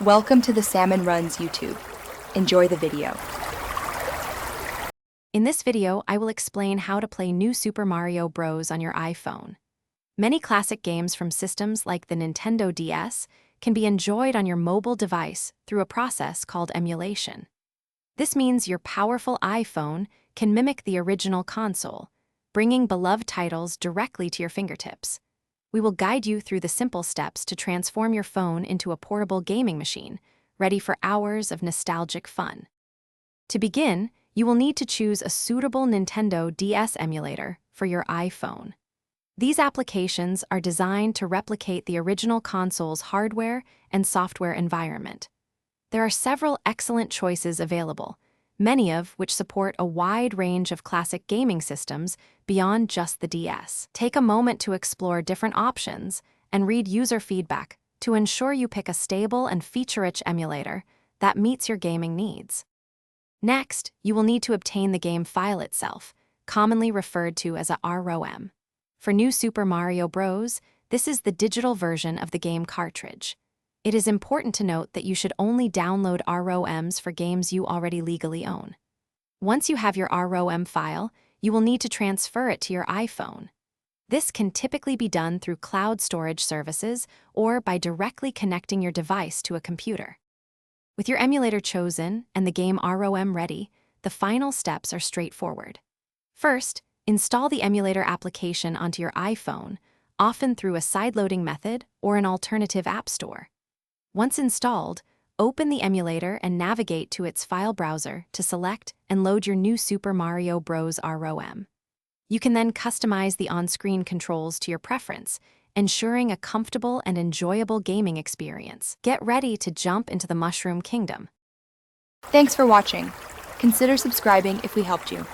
Welcome to the Salmon Runs YouTube. Enjoy the video. In this video, I will explain how to play New Super Mario Bros. On your iPhone. Many classic games from systems like the Nintendo DS can be enjoyed on your mobile device through a process called emulation. This means your powerful iPhone can mimic the original console, bringing beloved titles directly to your fingertips. We will guide you through the simple steps to transform your phone into a portable gaming machine, ready for hours of nostalgic fun. To begin, you will need to choose a suitable Nintendo DS emulator for your iPhone. These applications are designed to replicate the original console's hardware and software environment. There are several excellent choices available, many of which support a wide range of classic gaming systems beyond just the DS. Take a moment to explore different options and read user feedback to ensure you pick a stable and feature-rich emulator that meets your gaming needs. Next, you will need to obtain the game file itself, commonly referred to as a ROM. For New Super Mario Bros., this is the digital version of the game cartridge. It is important to note that you should only download ROMs for games you already legally own. Once you have your ROM file, you will need to transfer it to your iPhone. This can typically be done through cloud storage services or by directly connecting your device to a computer. With your emulator chosen and the game ROM ready, the final steps are straightforward. First, install the emulator application onto your iPhone, often through a sideloading method or an alternative app store. Once installed, open the emulator and navigate to its file browser to select and load your New Super Mario Bros. ROM. You can then customize the on-screen controls to your preference, ensuring a comfortable and enjoyable gaming experience. Get ready to jump into the Mushroom Kingdom. Thanks for watching. Consider subscribing if we helped you.